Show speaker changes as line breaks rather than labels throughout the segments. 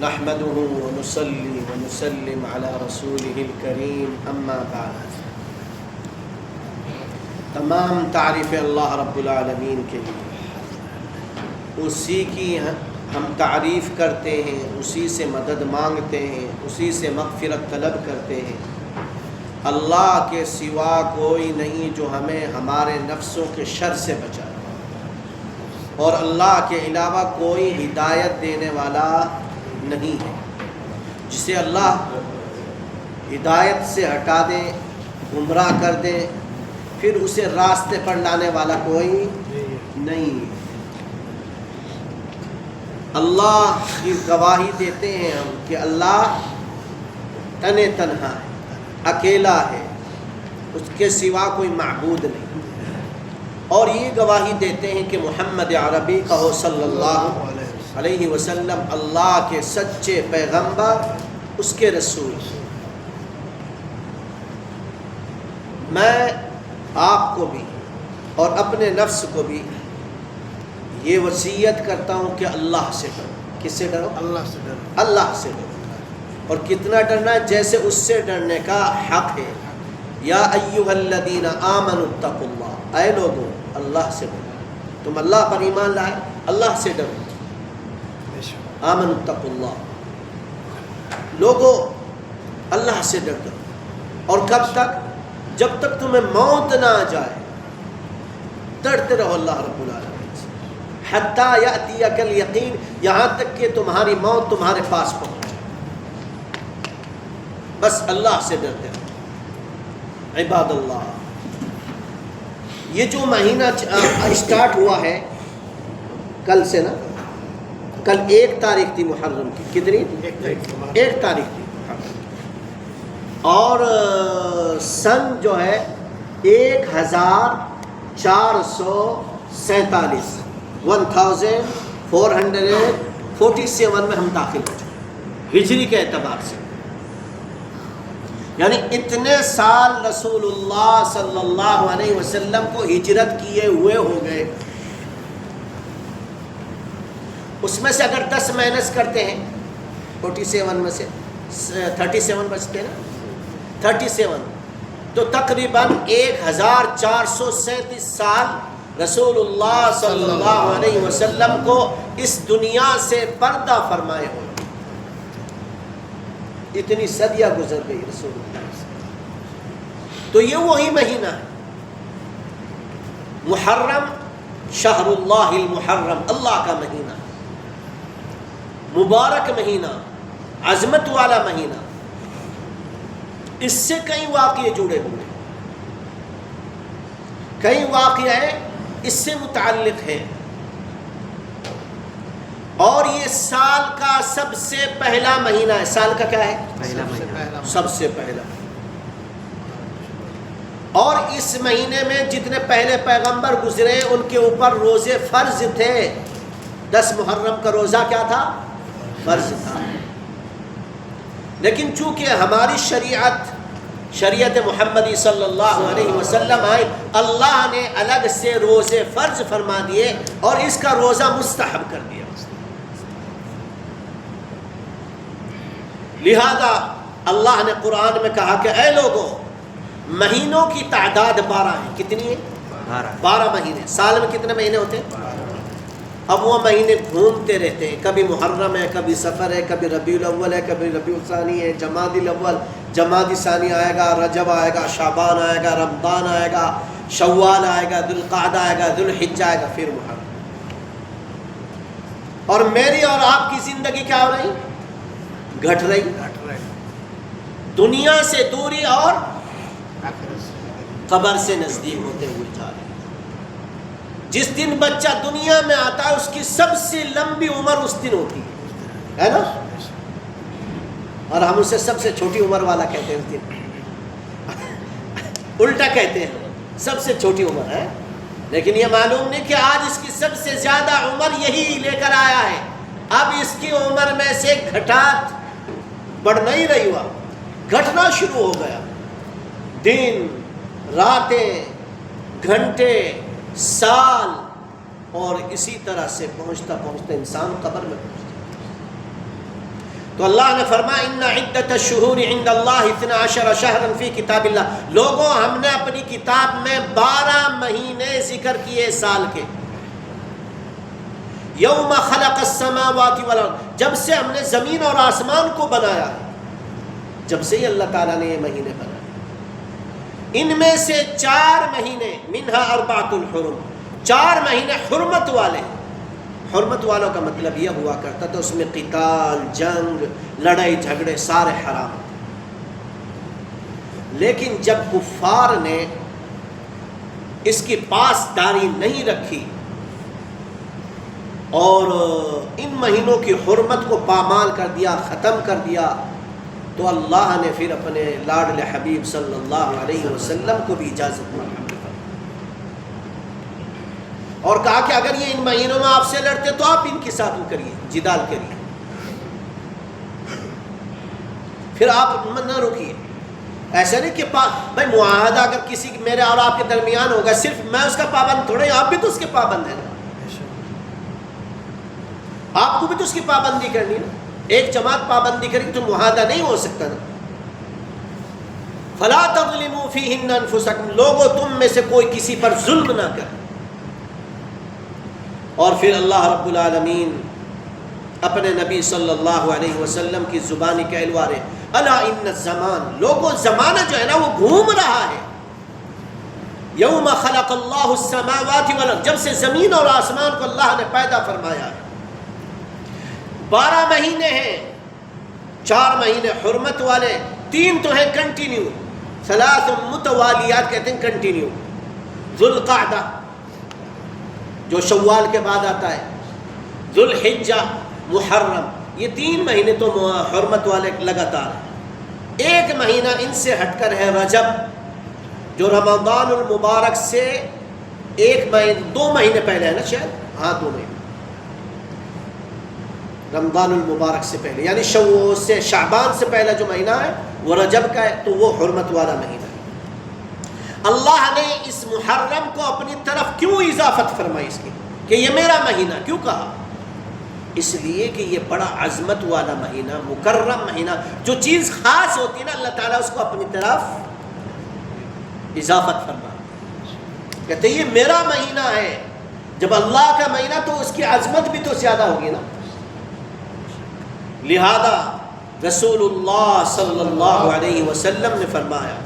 نحمده ونصلي ونسلم على رسوله الكريم اما بعد. تمام تعریف اللہ رب العالمین کے لیے، اسی کی ہم تعریف کرتے ہیں، اسی سے مدد مانگتے ہیں، اسی سے مغفرت طلب کرتے ہیں. اللہ کے سوا کوئی نہیں جو ہمیں ہمارے نفسوں کے شر سے بچائے، اور اللہ کے علاوہ کوئی ہدایت دینے والا نہیں ہے. جسے اللہ ہدایت سے ہٹا دے، گمراہ کر دے، پھر اسے راستے پر لانے والا کوئی نہیں ہے. اللہ کی گواہی دیتے ہیں ہم کہ اللہ تنہا ہے، اکیلا ہے، اس کے سوا کوئی معبود نہیں. اور یہ گواہی دیتے ہیں کہ محمد عربی کہو صلی اللہ علیہ وسلم اللہ کے سچے پیغمبر، اس کے رسول. میں آپ کو بھی اور اپنے نفس کو بھی یہ وصیت کرتا ہوں کہ اللہ سے ڈرو. کس سے ڈرو؟ اللہ سے ڈرو. اللہ سے ڈرو. اور کتنا ڈرنا ہے؟ جیسے اس سے ڈرنے کا حق ہے. یا ایھا الذین آمنوا اتقوا اللہ، اے لوگو اللہ سے ڈرو. تم اللہ پر ایمان لائے، اللہ سے ڈرو. آمنوا اتقوا اللہ. لوگو اللہ سے ڈر دو. اور کب تک؟ جب تک تمہیں موت نہ آ جائے ڈرتے رہو اللہ رب العالمین سے. حتیٰ یأتیک الیقین، یہاں تک کہ تمہاری موت تمہارے پاس پہنچے. بس اللہ سے ڈرتے رہو. عباد اللہ، یہ جو مہینہ اسٹارٹ ہوا ہے کل سے نا، کل 1 تاریخ تھی محرم کی. کتنی؟ 1 تاریخ تھی. اور سن جو ہے 1447 1447 میں ہم داخل ہو چکے ہجری کے اعتبار سے. یعنی اتنے سال رسول اللہ صلی اللہ علیہ وسلم کو ہجرت کیے ہوئے ہو گئے. اس میں سے اگر 10 مائنس کرتے ہیں 47 میں سے 37 بچتے ہیں نا، 37، تو تقریباً 1437 سال رسول اللہ صلی اللہ علیہ وسلم کو اس دنیا سے پردہ فرمائے ہوئے. اتنی صدیاں گزر گئی رسول اللہ سے. تو یہ وہی مہینہ ہے محرم، شہر اللہ المحرم، اللہ کا مہینہ، مبارک مہینہ، عظمت والا مہینہ. اس سے کئی واقعے جڑے ہوئے، کئی واقعے اس سے متعلق ہیں. اور یہ سال کا سب سے پہلا مہینہ ہے. سال کا کیا ہے؟ پہلا مہینہ، سب سے پہلا. اور اس مہینے میں جتنے پہلے پیغمبر گزرے ان کے اوپر روزے فرض تھے. 10 محرم کا روزہ کیا تھا؟ فرض تھا. لیکن چونکہ ہماری شریعت محمدی صلی اللہ علیہ وسلم آئی، اللہ نے الگ سے روزے فرض فرما دیے اور اس کا روزہ مستحب کر دیا. لہذا اللہ نے قرآن میں کہا کہ اے لوگوں، مہینوں کی تعداد 12 ہے. کتنی ہے؟ 12 مہینے. سال میں کتنے مہینے ہوتے ہیں؟ اب وہ مہینے گھومتے رہتے ہیں. کبھی محرم ہے، کبھی سفر ہے، کبھی ربیع الاول ہے، کبھی ربیع الثانی ہے، جمادی الاول، جمادی ثانی آئے گا، رجب آئے گا، شعبان آئے گا، رمضان آئے گا، شوال آئے گا، ذوالقعدہ آئے گا، ذوالحجہ آئے گا، پھر محرم. اور میری اور آپ کی زندگی کیا ہو رہی؟ گھٹ رہی. دنیا سے دوری اور قبر سے نزدیک ہوتے ہوئے جا رہے. جس دن بچہ دنیا میں آتا ہے اس کی سب سے لمبی عمر اس دن ہوتی ہے نا، اور ہم اسے سب سے چھوٹی عمر والا کہتے ہیں. اس دن الٹا کہتے ہیں، سب سے چھوٹی عمر ہے. لیکن یہ معلوم نہیں کہ آج اس کی سب سے زیادہ عمر یہی لے کر آیا ہے. اب اس کی عمر میں سے گھٹات بڑھ نہیں رہی ہوا، گھٹنا شروع ہو گیا. دن، راتیں، گھنٹے، سال، اور اسی طرح سے پہنچتا پہنچتا انسان قبر میں پہنچتا. تو اللہ نے فرمایا ان عدت الشہور عند اللہ 12 شہرا فی کتاب اللہ، لوگوں ہم نے اپنی کتاب میں 12 مہینے ذکر کیے سال کے، یوم خلق السماوات والارض، جب سے ہم نے زمین اور آسمان کو بنایا، جب سے ہی اللہ تعالیٰ نے یہ مہینے بنائے، ان میں سے 4 مہینے منہا 4 الحرم، 4 مہینے حرمت والے۔ حرمت والوں کا مطلب یہ ہوا کرتا تھا اس میں قتال، جنگ، لڑائی جھگڑے سارے حرام، لیکن جب کفار نے اس کی پاسداری نہیں رکھی اور ان مہینوں کی حرمت کو پامال کر دیا، ختم کر دیا، تو اللہ نے پھر اپنے لاڈلے حبیب صلی اللہ علیہ وسلم کو بھی اجازت دی اور کہا کہ اگر یہ ان مہینوں میں آپ سے لڑتے تو آپ ان کے ساتھ کریے، جدال کریے، پھر آپ نہ رکیے۔ ایسا نہیں کہ بھائی معاہدہ اگر کسی میرے اور آپ کے درمیان ہوگا، صرف میں اس کا پابند تھوڑے، آپ بھی تو اس کے پابند ہیں نا، آپ کو بھی تو اس کی پابندی کرنی نا، ایک جماعت پابندی کرے تو معاہدہ نہیں ہو سکتا نا۔ فلا تظلموا فیہن انفسکم، لوگوں تم میں سے کوئی کسی پر ظلم نہ کرے۔ اور پھر اللہ رب العالمین اپنے نبی صلی اللہ علیہ وسلم کی زبانی کہلوا رہے، الا ان الزمان، لوگوں زمانہ جو ہے نا وہ گھوم رہا ہے، یوم خلق اللہ السماوات والارض، جب سے زمین اور آسمان کو اللہ نے پیدا فرمایا ہے، 12 مہینے ہیں، 4 مہینے حرمت والے، 3 تو ہیں کنٹینیو، 3 متوالیات کہتے ہیں کنٹینیو، ذوالقعدہ جو شوال کے بعد آتا ہے، ذوالحجہ، محرم، یہ 3 مہینے تو حرمت والے لگاتار ہیں۔ ایک مہینہ ان سے ہٹ کر ہے رجب، جو رمضان المبارک سے 2 مہینے پہلے ہے نا شاید، ہاں 2 مہینے رمضان المبارک سے پہلے، یعنی شعبان سے پہلا جو مہینہ ہے وہ رجب کا ہے، تو وہ حرمت والا مہینہ ہے۔ اللہ نے اس محرم کو اپنی طرف کیوں اضافت فرمائی اس کی کہ یہ میرا مہینہ، کیوں کہا؟ اس لیے کہ یہ بڑا عظمت والا مہینہ، مکرم مہینہ، جو چیز خاص ہوتی ہے نا اللہ تعالیٰ اس کو اپنی طرف اضافت فرما، کہتے یہ میرا مہینہ ہے۔ جب اللہ کا مہینہ تو اس کی عظمت بھی تو زیادہ ہوگی نا، لہذا رسول اللہ صلی اللہ علیہ وسلم نے فرمایا،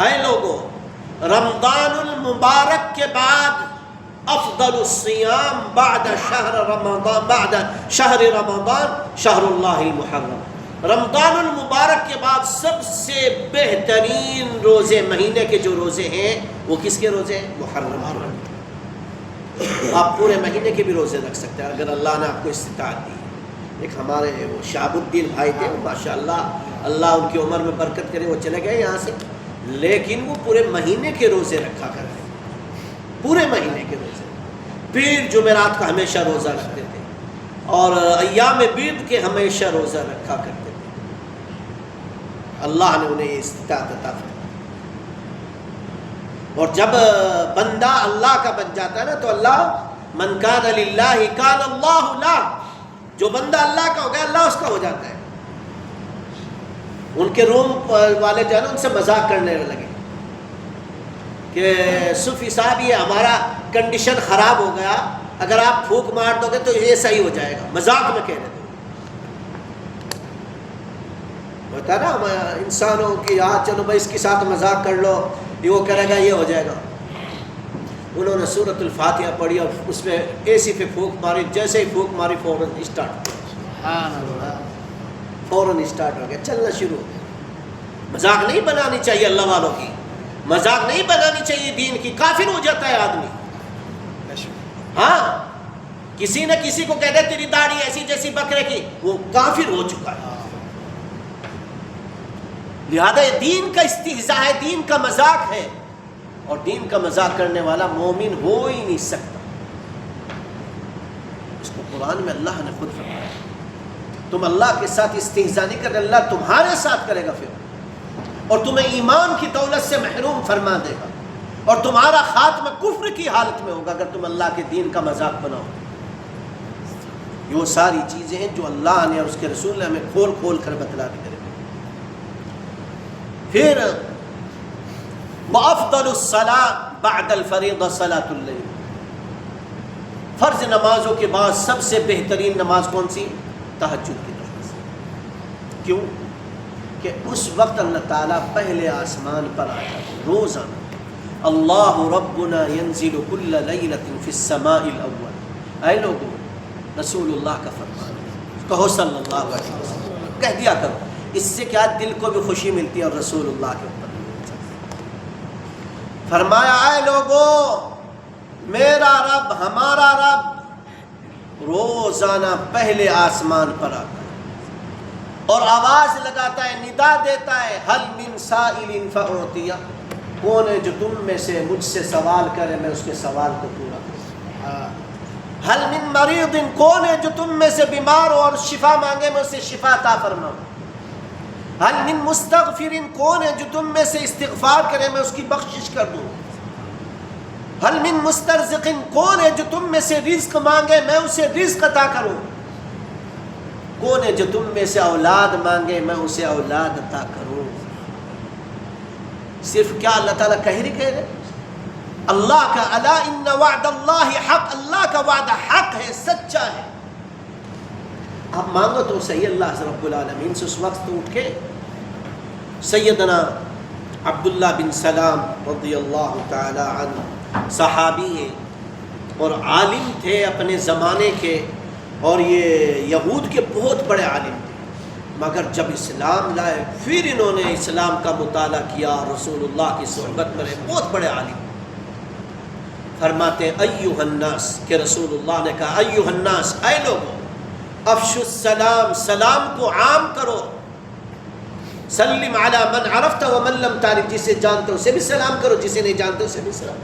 اے لوگو، رمضان المبارک کے بعد افضل الصیام بعد شہر رمضان شہر اللہ المحرم، رمضان المبارک کے بعد سب سے بہترین روزے، مہینے کے جو روزے ہیں وہ کس کے روزے ہیں؟ محرم۔ آپ پورے مہینے کے بھی روزے رکھ سکتے ہیں اگر اللہ نے آپ کو استطاعت دی۔ ایک ہمارے وہ شہاب الدین بھائی تھے، ماشاءاللہ اللہ ان کی عمر میں برکت کرے، وہ چلے گئے یہاں سے، لیکن وہ پورے مہینے کے روزے رکھا کرتے، پورے مہینے کے روزے، پیر جمعرات کا ہمیشہ روزہ رکھتے تھے اور ایام بیض کے ہمیشہ روزہ رکھا کرتے تھے۔ اللہ نے انہیں یہ استطاعت عطا فرمائی۔ اور جب بندہ اللہ کا بن جاتا ہے نا تو اللہ، من کان للہ کان اللہ لہ، جو بندہ اللہ کا ہو گیا اللہ اس کا ہو جاتا ہے۔ ان کے روم والے جو ہے نا ان سے مذاق کرنے لگے کہ صوفی صاحب یہ ہمارا کنڈیشن خراب ہو گیا، اگر آپ پھونک مار دو گے تو یہ صحیح ہو جائے گا، مذاق میں کہہ رہے تھے۔ ہوتا نا انسانوں کی، چلو بھائی اس کے ساتھ مذاق کر لو، یہ وہ کرے گا یہ ہو جائے گا۔ انہوں نے سورۃ الفاتحہ پڑھی اور اس میں اے سی پہ پھونک ماری، جیسے ہی پھونک ماری فوراً اسٹارٹ ہو گیا، چلنا شروع ہو گیا۔ مذاق نہیں بنانی چاہیے اللہ والوں کی، مذاق نہیں بنانی چاہیے دین کی، کافر ہو جاتا ہے آدمی۔ ہاں کسی نہ کسی کو کہہ دے تیری داڑھی ایسی جیسی بکرے کی، وہ کافر ہو چکا ہے۔ لہذا یہ دین کا استہزاء ہے، دین کا مذاق ہے، اور دین کا مذاق کرنے والا مومن ہو ہی نہیں سکتا۔ اس کو قرآن میں اللہ نے خود فرمایا، تم اللہ کے ساتھ استہزاء نہیں کر، اللہ تمہارے ساتھ کرے گا پھر، اور تمہیں ایمان کی دولت سے محروم فرما دے گا، اور تمہارا خاتمہ کفر کی حالت میں ہوگا اگر تم اللہ کے دین کا مذاق بناؤ۔ یہ وہ ساری چیزیں ہیں جو اللہ نے اور اس کے رسول نے ہمیں کھول کھول کر بتلا دی. پھر وَأَفْضَلُ الصَّلَاةِ بَعْدَ الْفَرِيضَةِ صَلَاةُ اللَّيْلِ، فرض نمازوں کے بعد سب سے بہترین نماز کون سی؟ تہجد کی نماز. کیوں؟ کہ اس وقت اللہ تعالیٰ پہلے آسمان پر آیا روزانہ. اللہ ربنا ينزل كل ليلة في السماء الأول. اے لوگوں، رسول اللہ کا فرمان کہو صلی اللہ علیہ وسلم، کہہ دیا کرو، اس سے کیا دل کو بھی خوشی ملتی ہے اور رسول اللہ کے اوپر. فرمایا اے لوگوں، میرا رب، ہمارا رب روزانہ پہلے آسمان پر آتا ہے اور آواز لگاتا ہے، ندا دیتا ہے، حل من سائل فاعطیہ، کون ہے جو تم میں سے مجھ سے سوال کرے میں اس کے سوال کو پورا کروں. حل من مریض، کون ہے جو تم میں سے بیمار ہو اور شفا مانگے میں اسے شفا عطا فرماؤں. حل من مستغفر، کون ہے جو تم میں سے استغفار کرے میں اس کی بخشش کر دوں. حل من مسترزق، کون ہے جو تم میں سے رزق مانگے میں اسے رزق عطا کروں. کون ہے جو تم میں سے اولاد مانگے میں اسے اولاد عطا کروں. صرف کیا اللہ تعالیٰ کہہ رہے اللہ کا الا ان وعد اللہ حق، اللہ کا وعدہ حق ہے، سچا ہے. آپ مانگو تو صحیح اللہ رب العالمین سے. اس وقت تو اٹھ کے سیدنا عبداللہ بن سلام رضی اللہ تعالی عنہ صحابی ہیں اور عالم تھے اپنے زمانے کے، اور یہ یہود کے بہت بڑے عالم تھے، مگر جب اسلام لائے پھر انہوں نے اسلام کا مطالعہ کیا، رسول اللہ کی صحبت میں رہے. بہت بڑے عالم. فرماتے ہیں ایھا الناس، کہ رسول اللہ نے کہا ایھا الناس، اے لوگوں، افشوا السلام، سلام کو عام کرو. سلم علی من عرفت ومن لم تعرف، جسے جانتے ہو اسے بھی سلام کرو، جسے نہیں جانتے اسے بھی سلام.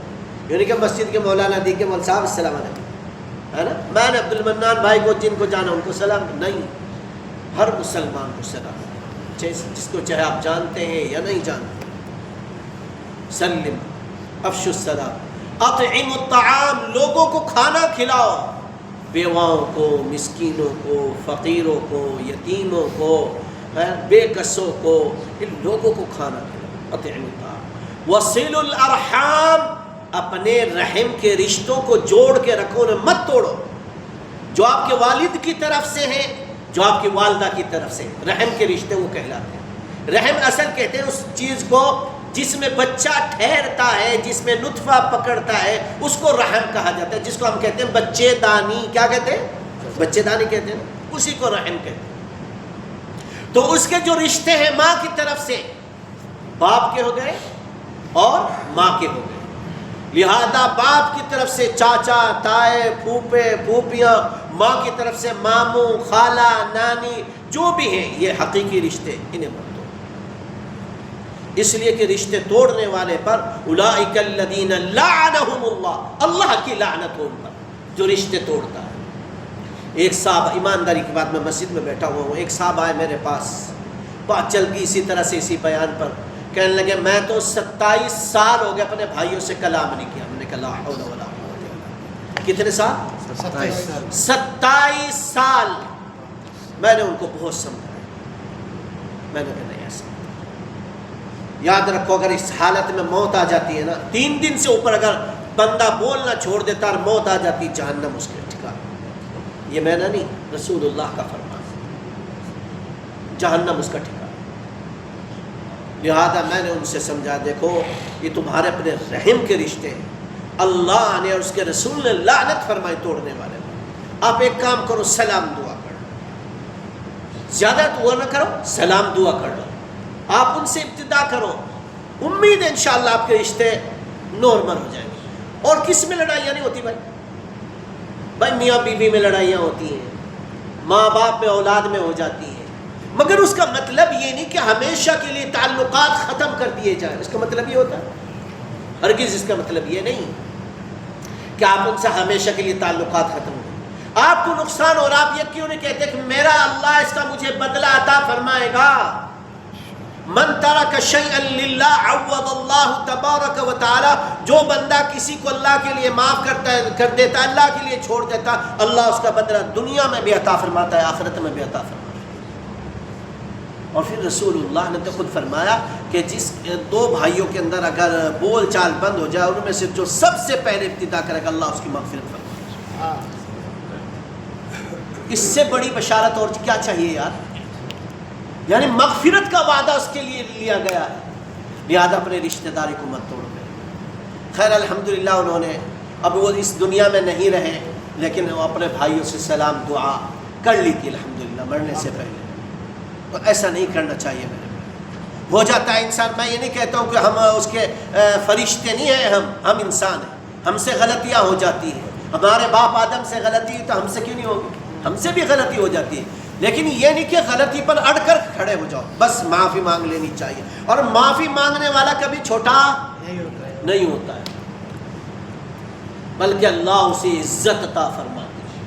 یعنی کہ مسجد کے مولانا دی کے مول صاحب السلام علیکم، ہے نا، میں نے عبد المنان بھائی کو جن کو جانا ان کو سلام نہیں. ہر مسلمان کو سلام، جس کو چاہے آپ جانتے ہیں یا نہیں جانتے. سلم، افشوا السلام. اطعم الطعام، لوگوں کو کھانا کھلاؤ، بیواؤں کو، مسکینوں کو، فقیروں کو، یتیموں کو، بے کسوں کو، ان لوگوں کو کھانا کھلاؤ. اطعم الطعام. وصل الارحام، اپنے رحم کے رشتوں کو جوڑ کے رکھو، نہ مت توڑو. جو آپ کے والد کی طرف سے ہیں، جو آپ کی والدہ کی طرف سے، رحم کے رشتے وہ کہلاتے ہیں. رحم اصل کہتے ہیں اس چیز کو جس میں بچہ ٹھہرتا ہے، جس میں نطفہ پکڑتا ہے، اس کو رحم کہا جاتا ہے، جس کو ہم کہتے ہیں بچے دانی. کیا کہتے ہیں؟ بچے دانی کہتے ہیں، اسی کو رحم کہتے ہیں. تو اس کے جو رشتے ہیں ماں کی طرف سے، باپ کے ہو گئے اور ماں کے ہو گئے. لہذا باپ کی طرف سے چاچا، تائے، پھوپھے، پھوپھیاں، ماں کی طرف سے ماموں، خالہ، نانی، جو بھی ہیں یہ حقیقی رشتے، انہیں مت توڑو. اس لیے کہ رشتے توڑنے والے پر اولئک الذین لعنہم اللہ، اللہ کی لعنت ہو ان پر جو رشتے توڑتا ہے. ایک صاحب، ایمانداری کی بات، میں مسجد میں بیٹھا ہوا ہوں، ایک صاحب آئے میرے پاس، بات چل گئی اسی طرح سے اسی بیان پر. کہنے لگے میں تو 27 سال ہو گئے اپنے بھائیوں سے کلام نہیں کیا. ہم نے کہا لا حول ولا قوت الا باللہ. کتنے سال؟ 27 سال. میں نے ان کو بہت سمجھایا. میں نے کہا نہیں ایسا، یاد رکھو اگر اس حالت میں موت آ جاتی ہے نا، 3 دن سے اوپر اگر بندہ بولنا چھوڑ دیتا اور موت آ جاتی، جہنم اس کے ٹھکانا. یہ میں نے نہیں، رسول اللہ کا فرمان، جہنم اس کا ٹھکانا. لہذا میں نے ان سے سمجھا، دیکھو یہ تمہارے اپنے رحم کے رشتے ہیں، اللہ نے اور اس کے رسول نے لعنت فرمائی توڑنے والے. آپ ایک کام کرو، سلام دعا کرو، زیادہ دعا نہ کرو، سلام دعا کر لو. آپ ان سے ابتدا کرو، امید ہے انشاءاللہ آپ کے رشتے نارمل ہو جائیں گے. اور کس میں لڑائیاں نہیں ہوتی بھائی میاں بیوی میں لڑائیاں ہوتی ہیں، ماں باپ میں، اولاد میں ہو جاتی ہیں، مگر اس کا مطلب یہ نہیں کہ ہمیشہ کے لیے تعلقات ختم کر دیے جائیں. اس کا مطلب یہ ہوتا ہے ہرگز اس کا مطلب یہ نہیں کہ آپ ان سے ہمیشہ کے لیے تعلقات ختم ہو. آپ کو نقصان اور آپ یہ کیوں نہیں کہتے کہ میرا اللہ اس کا مجھے بدلہ عطا فرمائے گا. من ترک شیئا للہ عوض اللہ تبارک و تعالی، جو بندہ کسی کو اللہ کے لیے معاف کر دیتا ہے، اللہ کے لیے چھوڑ دیتا، اللہ اس کا بدلہ دنیا میں بھی عطا فرماتا ہے، آخرت میں بھی عطا فرماتا ہے۔ اور پھر رسول اللہ نے تو خود فرمایا کہ جس دو بھائیوں کے اندر اگر بول چال بند ہو جائے، ان میں سے جو سب سے پہلے ابتدا کرے گا اللہ اس کی مغفرت فرمائے۔ اس سے بڑی بشارت اور کیا چاہیے یار؟ یعنی مغفرت کا وعدہ اس کے لیے لیا گیا ہے، لہذا اپنے رشتہ داری کو مت توڑ دیں۔ خیر الحمدللہ انہوں نے، اب وہ اس دنیا میں نہیں رہے، لیکن وہ اپنے بھائیوں سے سلام دعا کر لی تھی الحمدللہ مرنے سے پہلے۔ تو ایسا نہیں کرنا چاہیے میرے بھائی۔ ہو جاتا ہے انسان، میں یہ نہیں کہتا ہوں کہ ہم اس کے فرشتے نہیں ہیں، ہم انسان ہیں، ہم سے غلطیاں ہو جاتی ہیں۔ ہمارے باپ آدم سے غلطی تو ہم سے کیوں نہیں ہوگی؟ ہم سے بھی غلطی ہو جاتی ہے، لیکن یہ نہیں کہ غلطی پر اڑ کر کھڑے ہو جاؤ، بس معافی مانگ لینی چاہیے۔ اور معافی مانگنے والا کبھی چھوٹا نہیں ہوتا ہے، بلکہ اللہ اسے عزت عطا فرماتے ہیں۔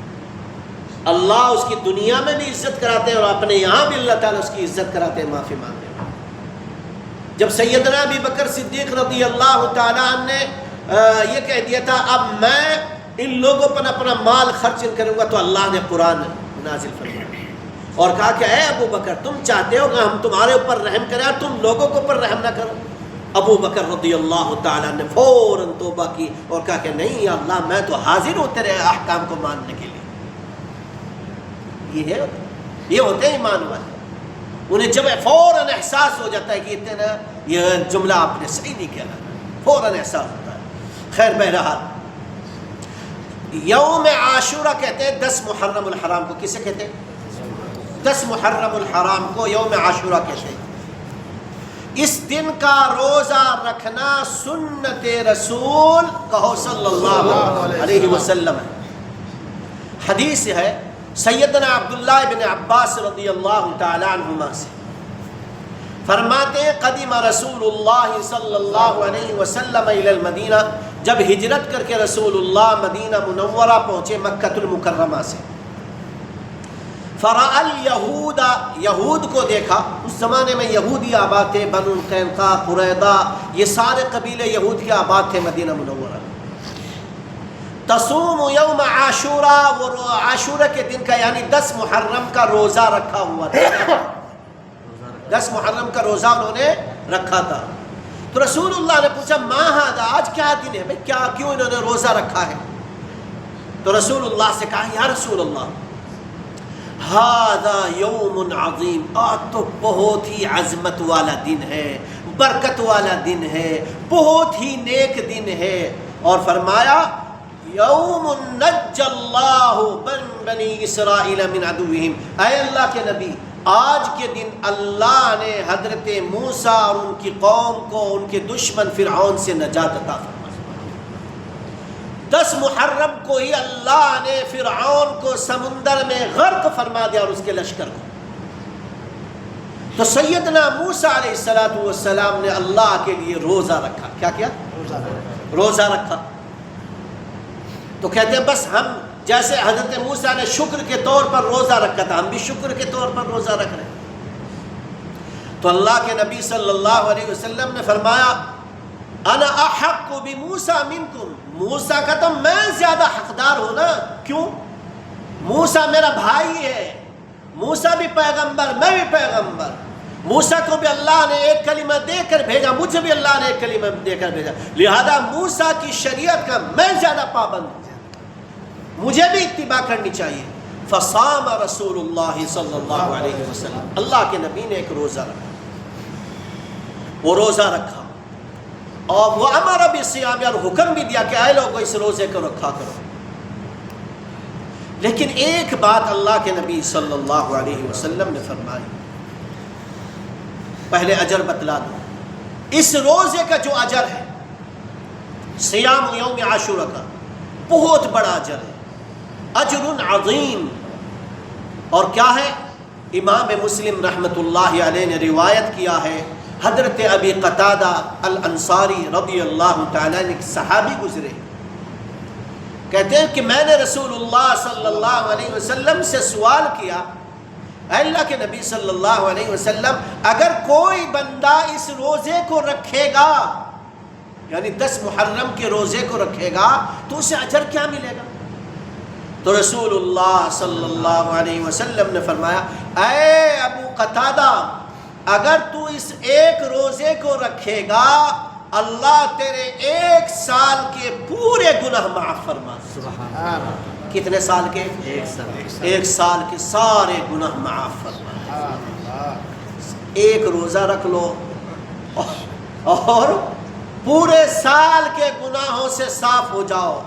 اللہ اس کی دنیا میں بھی عزت کراتے ہیں، اور اپنے یہاں بھی اللہ تعالیٰ اس کی عزت کراتے ہیں معافی مانگنے میں۔ جب سیدنا ابی بکر صدیق رضی اللہ تعالیٰ عنہ نے یہ کہہ دیا تھا اب میں ان لوگوں پر اپنا مال خرچ کروں گا، تو اللہ نے قرآن نازل فرمایا اور کہا کہ اے ابو بکر، تم چاہتے ہو کہ ہم تمہارے اوپر رحم کریں اور تم لوگوں کے اوپر رحم نہ کرو؟ ابو بکر رضی اللہ تعالیٰ نے فوراً توبہ کی اور کہا کہ نہیں یا اللہ، میں تو حاضر ہوں تیرے احکام کو ماننے کے لیے۔ یہ ہوتے ہیں ایمان والے، انہیں جب فوراً احساس ہو جاتا ہے کہ اتنا یہ جملہ آپ نے صحیح نہیں کہا، فوراً احساس ہوتا ہے۔ خیر بہرحال، یوم عاشورہ کہتے ہیں 10 محرم الحرام کو۔ کسے کہتے ہیں؟ 10 محرم الحرام کو یوم عاشورہ کہتے ہیں۔ اس دن کا روزہ رکھنا سنت رسول کہو صلی اللہ علیہ وسلم ہے۔ حدیث ہے سیدنا عبداللہ بن عباس رضی اللہ تعالی عنہما سے، فرماتے ہیں قدم رسول اللہ صلی اللہ علیہ وسلم الی المدینہ، جب ہجرت کر کے رسول اللہ مدینہ منورہ پہنچے مکہ المکرمہ سے، فرأى الیہود، یہود کو دیکھا۔ اس زمانے میں یہودی آباد تھے، بنو قینقاع، قریظہ، یہ سارے قبیلے یہود کے آباد تھے مدینہ منورہ۔ تصوم یوم عاشورہ، وہ عاشورہ کے دن کا یعنی 10 محرم کا روزہ رکھا ہوا تھا۔ 10 محرم کا روزہ انہوں نے رکھا تھا۔ تو رسول اللہ نے پوچھا ما ھذا، آج کیا دن ہے بھائی، کیوں انہوں نے روزہ رکھا ہے؟ تو رسول اللہ سے کہا یا رسول اللہ ھذا یوم عظیم، آج تو بہت ہی عظمت والا دن ہے، برکت والا دن ہے، بہت ہی نیک دن ہے۔ اور فرمایا یوم نجی اللہ بنی اسرائیل من عدوہم، اے اللہ کے نبی، آج کے دن اللہ نے حضرت موسیٰ اور ان کی قوم کو ان کے دشمن فرعون سے نجات عطا فرمائی۔ 10 محرم کو ہی اللہ نے فرعون کو سمندر میں غرق فرما دیا اور اس کے لشکر کو۔ تو سیدنا موسیٰ علیہ السلام نے اللہ کے لیے روزہ رکھا۔ کیا کیا؟ روزہ رکھا۔ تو کہتے ہیں بس ہم جیسے حضرت موسیٰ نے شکر کے طور پر روزہ رکھا تھا، ہم بھی شکر کے طور پر روزہ رکھ رہے ہیں۔ تو اللہ کے نبی صلی اللہ علیہ وسلم نے فرمایا انا احق بموسیٰ منکم، موسیٰ کا تو میں زیادہ حقدار ہوں نا۔ کیوں؟ موسیٰ میرا بھائی ہے، موسیٰ بھی پیغمبر، میں بھی پیغمبر۔ موسیٰ کو بھی اللہ نے ایک کلمہ دے کر بھیجا، مجھے بھی اللہ نے ایک کلمہ دے کر بھیجا، لہذا موسیٰ کی شریعت کا میں زیادہ پابند ہوں، مجھے بھی اتباع کرنی چاہیے۔ فصام رسول اللہ صلی اللہ علیہ وسلم، اللہ کے نبی نے ایک روزہ رکھا، وہ روزہ رکھا اور وہ امر بالصیام، اور حکم بھی دیا کہ اے لوگوں اس روزے کو رکھا کرو۔ لیکن ایک بات اللہ کے نبی صلی اللہ علیہ وسلم نے فرمائی، پہلے اجر بتلا دو۔ اس روزے کا جو اجر ہے، صیام یوم عاشورہ کا، بہت بڑا اجر ہے، اجر عظیم۔ اور کیا ہے؟ امام مسلم رحمۃ اللہ علیہ نے روایت کیا ہے، حضرت ابی قتادہ الانصاری رضی اللہ تعالیٰ نے، صحابی گزرے، کہتے ہیں کہ میں نے رسول اللہ صلی اللہ علیہ وسلم سے سوال کیا اے اللہ کے نبی صلی اللہ علیہ وسلم اگر کوئی بندہ اس روزے کو رکھے گا، یعنی 10 محرم کے روزے کو رکھے گا تو اسے اجر کیا ملے گا؟ تو رسول اللہ صلی اللہ علیہ وسلم نے فرمایا اے ابو قتادہ اگر تو اس ایک روزے کو رکھے گا اللہ تیرے 1 سال کے پورے گناہ معاف فرما دے۔
سبحان اللہ۔
کتنے سال کے؟ 1 سال کے سارے گناہ معاف فرما دے۔ ایک روزہ رکھ لو اور پورے سال کے گناہوں سے صاف ہو جاؤ۔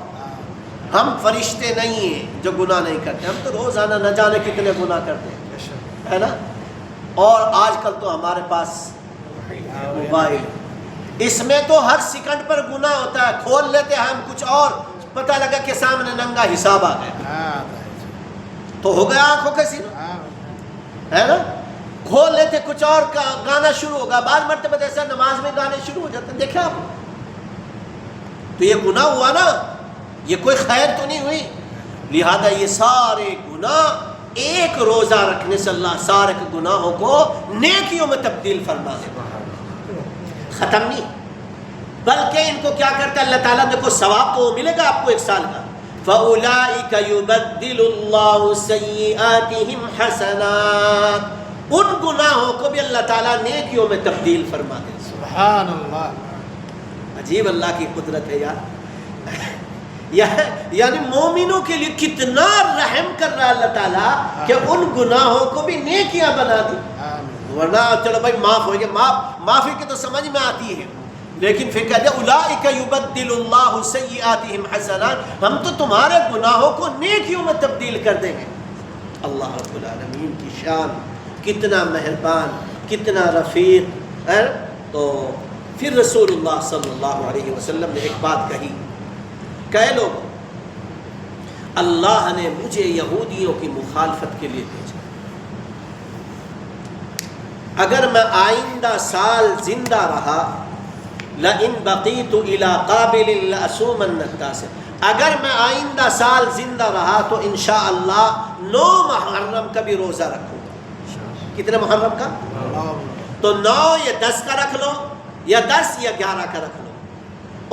ہم فرشتے نہیں ہیں جو گناہ نہیں کرتے، ہم تو روزانہ نہ جانے کتنے گناہ کرتے ہیں، ہے نا؟ اور آج کل تو ہمارے پاس موبائل، اس میں تو ہر سیکنڈ پر گناہ ہوتا ہے، کھول لیتے ہیں ہم کچھ اور پتہ لگا کہ سامنے ننگا حساب آ گیا تو ہو گیا آنکھوں کا سینہ، ہے نا؟ کھول لیتے کچھ اور گانا شروع ہوگا، بعض مرتبہ ایسا نماز میں گانے شروع ہو جاتے ہیں، دیکھیں آپ تو یہ گناہ ہوا نا، یہ کوئی خیر تو نہیں ہوئی۔ لہذا یہ سارے گناہ ایک روزہ رکھنے سے اللہ سارے کے گناہوں کو نیکیوں میں تبدیل فرما دے، ختم نہیں، بلکہ ان کو کیا کرتا ہے اللہ تعالیٰ، دیکھو ثواب تو ملے گا آپ کو 1 سال کا، فَأُولَٰئِكَ يُبَدِّلُ اللَّهُ سَيِّئَاتِهِمْ حَسَنَاتٍ، ان گناہوں کو بھی اللہ تعالیٰ نیکیوں میں تبدیل فرما دے۔
سبحان اللہ،
عجیب اللہ کی قدرت ہے یار، یعنی مومنوں کے لیے کتنا رحم کر رہا ہے اللہ تعالیٰ کہ ان گناہوں کو بھی نیکیاں بنا دی، ورنہ چلو بھائی معاف ہو گیا، معافی کی تو سمجھ میں آتی ہے، لیکن پھر کہتے ہیں اولئک یبدل اللہ سیئاتہم حسنات، ہم تو تمہارے گناہوں کو نیکیوں میں تبدیل کر دیں گے۔ اللہ رب العالمین کی شان، کتنا مہربان، کتنا رفیق ہے۔ تو پھر رسول اللہ صلی اللہ علیہ وسلم نے ایک بات کہی، کہہ لو اللہ نے مجھے یہودیوں کی مخالفت کے لیے بھیجا، اگر میں آئندہ سال زندہ رہا لئن بقیت الی قابل لأصومن التاسع، اگر میں آئندہ سال زندہ رہا تو انشاءاللہ 9 محرم کا بھی روزہ رکھوں گا۔ کتنے محرم کا؟ تو 9 یا 10 کا رکھ لو، یا 10 یا 11 کا رکھ لو،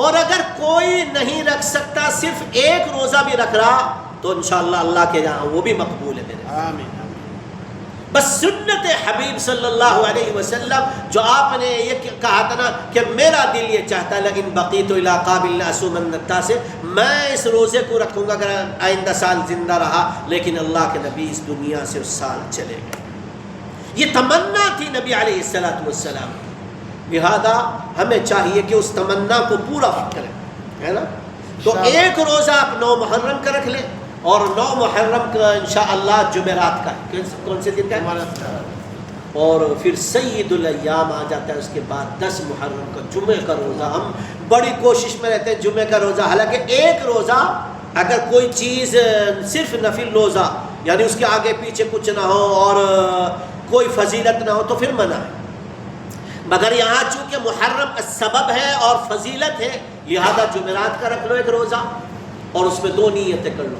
اور اگر کوئی نہیں رکھ سکتا صرف 1 روزہ بھی رکھ رہا تو انشاءاللہ اللہ کے یہاں وہ بھی مقبول ہے میرے۔
آمین۔
بس سنت حبیب صلی اللہ علیہ وسلم جو آپ نے یہ کہا تھا نا کہ میرا دل یہ چاہتا ہے لیکن بقیت الی قابل لأصومن التاسع، میں اس روزے کو رکھوں گا اگر آئندہ سال زندہ رہا، لیکن اللہ کے نبی اس دنیا سے اس سال چلے گئے۔ یہ تمنا تھی نبی علیہ السلام، لہذا ہمیں چاہیے کہ اس تمنا کو پورا کریں، ہے نا؟ تو 1 روزہ آپ 9 محرم کا رکھ لیں، اور 9 محرم کا انشاءاللہ جمعرات کا ہے، کون سے دن کا ہے؟ اور پھر سید الایام آ جاتا ہے، اس کے بعد 10 محرم کا جمعے کا روزہ۔ ہم بڑی کوشش میں رہتے ہیں جمعے کا روزہ، حالانکہ 1 روزہ اگر کوئی چیز صرف نفل روزہ یعنی اس کے آگے پیچھے کچھ نہ ہو اور کوئی فضیلت نہ ہو تو پھر منع ہے، مگر یہاں چونکہ محرم سبب ہے اور فضیلت ہے، لہذا جمعرات کا رکھ لو 1 روزہ، اور اس میں 2 نیتیں کر لو،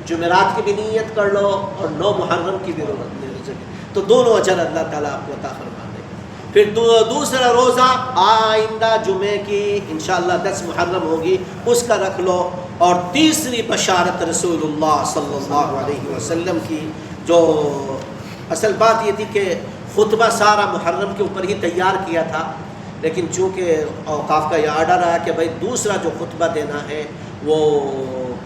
جمعرات کی بھی نیت کر لو اور 9 محرم کی بھی نیت، تو دونوں اجر اللہ تعالیٰ آپ کو عطا فرما دے گا۔ پھر دوسرا روزہ آئندہ جمعے کی انشاءاللہ 10 محرم ہوگی، اس کا رکھ لو۔ اور تیسری بشارت رسول اللہ صلی اللہ علیہ وسلم کی، جو اصل بات یہ تھی کہ خطبہ سارا محرم کے اوپر ہی تیار کیا تھا، لیکن چونکہ اوقاف کا یہ آرڈر آیا کہ بھائی دوسرا جو خطبہ دینا ہے وہ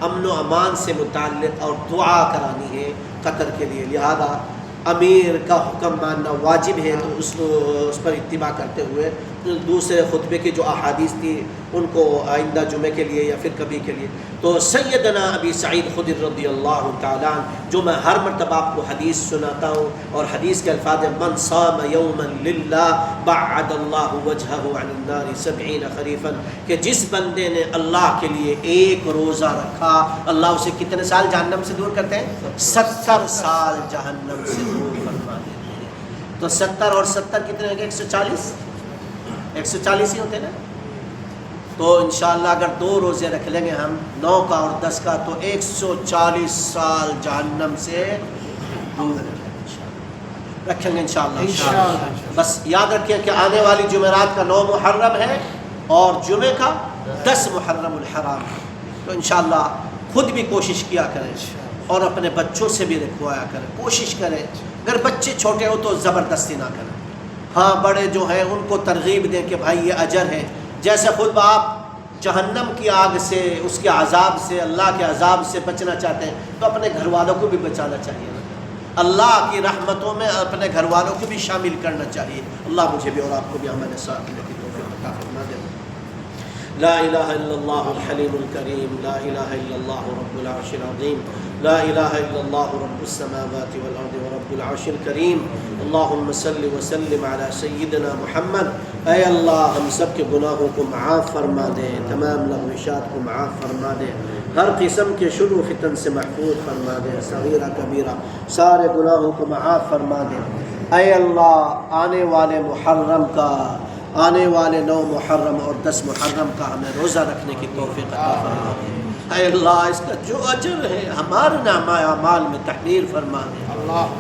امن و امان سے متعلق اور دعا کرانی ہے قطر کے لیے، لہذا امیر کا حکم ماننا واجب ہے، تو اس پر اتباع کرتے ہوئے دوسرے خطبے کی جو احادیث تھی ان کو آئندہ جمعے کے لیے یا پھر کبھی کے لیے، تو سیدنا ابی سعید خدری رضی اللہ تعالیٰ عنہ، جو میں ہر مرتبہ آپ کو حدیث سناتا ہوں، اور حدیث کے الفاظ من صام یوما للہ بعد اللہ وجہہ عن النار 70 خریفا، کہ جس بندے نے اللہ کے لیے 1 روزہ رکھا اللہ اسے کتنے سال جہنم سے دور کرتے ہیں؟ 70 سال جہنم سے دور فرما دیتے ہیں۔ تو 70 اور 70 کتنے ہیں؟ 140 ہی ہوتے ہیں نا؟ تو انشاءاللہ اگر 2 روزے رکھ لیں گے ہم 9 کا اور 10 کا، تو 140 سال جہنم سے دور ہے انشاءاللہ۔ رکھیں گے انشاءاللہ
انشاءاللہ۔
بس یاد رکھیں کہ آنے والی جمعرات کا 9 محرم ہے اور جمعے کا 10 محرم الحرام ہے، تو انشاءاللہ خود بھی کوشش کیا کریں اور اپنے بچوں سے بھی رکھوایا کریں، کوشش کریں، اگر بچے چھوٹے ہو تو زبردستی نہ کریں، ہاں بڑے جو ہیں ان کو ترغیب دیں کہ بھائی یہ اجر ہے، جیسے خود آپ جہنم کی آگ سے، اس کے عذاب سے، اللہ کے عذاب سے بچنا چاہتے ہیں تو اپنے گھر والوں کو بھی بچانا چاہیے نا، اللہ کی رحمتوں میں اپنے گھر والوں کو بھی شامل کرنا چاہیے۔ اللہ مجھے بھی اور آپ کو بھی ہمارے ساتھ رہنے کی توفیق عطا فرما دے۔ لا الہ الا اللہ الحلیم الکریم، لا الہ الا اللہ رب العرش العظیم، لا الہ الا اللہ رب السماوات والارض ورب العرش الکریم، اللہم صل وسلم علی سیدنا محمد۔ اے اللہ ہم سب کے گناہوں کو معاف فرما دے، تمام لغوشات کو معاف فرما دے، ہر قسم کے شر و فتن سے محفوظ فرما دے، صغیرہ کبیرہ سارے گناہوں کو معاف فرما دے۔ اے اللہ آنے والے محرم کا، آنے والے 9 محرم اور 10 محرم کا ہمیں روزہ رکھنے کی توفیق عطا فرما دے۔ اے اللہ اس کا جو اجر ہے ہمارے نامہ اعمال میں تحریر فرما دے۔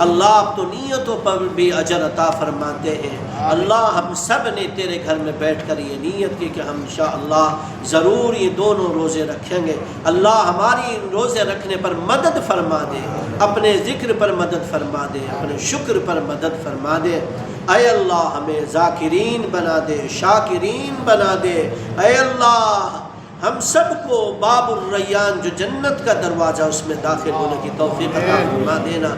اللہ اب تو نیتوں پر بھی اجر عطا فرماتے ہیں۔ اللہ ہم سب نے تیرے گھر میں بیٹھ کر یہ نیت کی کہ ہم انشاءاللہ ضرور یہ دونوں روزے رکھیں گے۔ اللہ ہماری ان روزے رکھنے پر مدد فرما دے، اپنے ذکر پر مدد فرما دے، اپنے شکر پر مدد فرما دے۔ اے اللہ ہمیں ذاکرین بنا دے، شاکرین بنا دے۔ اے اللہ ہم سب کو باب الریان جو جنت کا دروازہ اس میں داخل ہونے کی توفیق عطا فرما دینا۔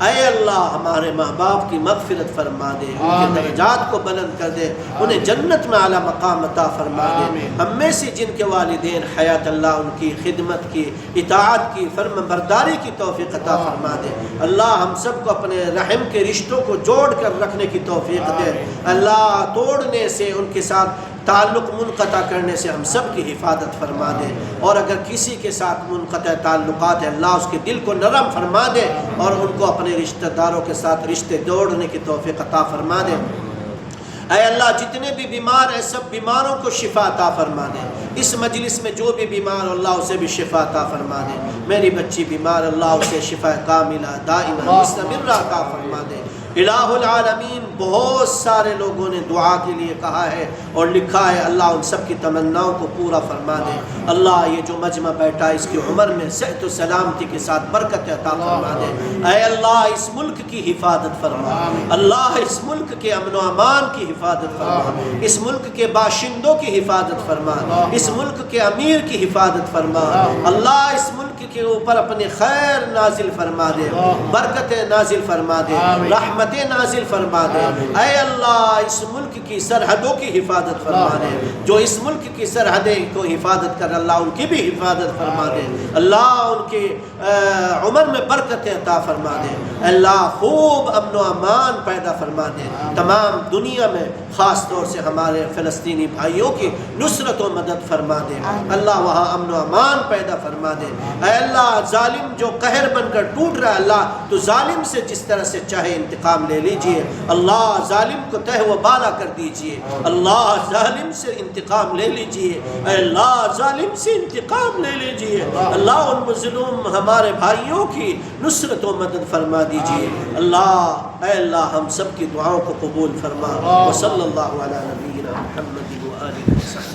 اے اللہ ہمارے ماں باپ کی مغفرت فرما دے، ان کے درجات کو بلند کر دے، انہیں جنت میں اعلیٰ مقام عطا فرما دے۔ ہم میں سے جن کے والدین حیات اللہ ان کی خدمت کی، اطاعت کی، فرم برداری کی توفیق عطا فرما دے۔ اللہ ہم سب کو اپنے رحم کے رشتوں کو جوڑ کر رکھنے کی توفیق دے۔ اللہ توڑنے سے، ان کے ساتھ تعلق منقطع کرنے سے ہم سب کی حفاظت فرما دے، اور اگر کسی کے ساتھ منقطع تعلقات ہے اللہ اس کے دل کو نرم فرما دے اور ان کو اپنے رشتہ داروں کے ساتھ رشتے جوڑنے کی توفیق عطا فرما دے۔ اے اللہ جتنے بھی بیمار ہیں سب بیماروں کو شفا عطا فرما دے۔ اس مجلس میں جو بھی بیمار ہو اللہ اسے بھی شفا عطا فرما دے۔ میری بچی بیمار اللہ اسے شفا کاملہ دائمہ مستمرہ عطا فرما دے۔ الہ العالمین بہت سارے لوگوں نے دعا کے لیے کہا ہے اور لکھا ہے، اللہ ان سب کی تمناؤں کو پورا فرما دے۔ اللہ یہ جو مجمع بیٹھا اس کی عمر میں صحت و سلامتی کے ساتھ برکت عطا فرما دے۔ اے اللہ اس ملک کی حفاظت فرما، اللہ اس ملک کے امن و امان کی حفاظت فرما، اس ملک کے باشندوں کی حفاظت فرما، اس ملک کے امیر کی حفاظت فرما۔ اللہ اس ملک کے اوپر اپنے خیر نازل فرما دے، برکتیں نازل فرما دے، رحمتیں نازل فرما دے۔ اے اللہ اس ملک کی سرحدوں کی حفاظت فرما دے، جو اس ملک کی سرحدیں کو حفاظت کر اللہ ان کی بھی حفاظت فرما دے۔ اللہ ان کے عمر میں برکتیں عطا فرما دے۔ اللہ خوب امن و امان پیدا فرما دے تمام دنیا میں، خاص طور سے ہمارے فلسطینی بھائیوں کی نصرت و مدد فرما دے۔ اللہ وہاں امن و امان پیدا فرما دے۔ اے اللہ ظالم جو قہر بن کر ٹوٹ رہا ہے اللہ تو ظالم سے جس طرح سے چاہے انتقام لے لیجئے۔ اللہ ظالم کو تہ و بالا کر دیجئے، اللہ ظالم سے انتقام لے لیجئے، اے اللہ ظالم سے انتقام لے لیجئے۔ اللہ ان مظلوم ہمارے بھائیوں کی نصرت و مدد فرما دیجئے۔ اللہ اے اللہ ہم سب کی دعاؤں کو قبول فرما۔ وصلی اللہ علی نبینا محمد و آلہ وسلم۔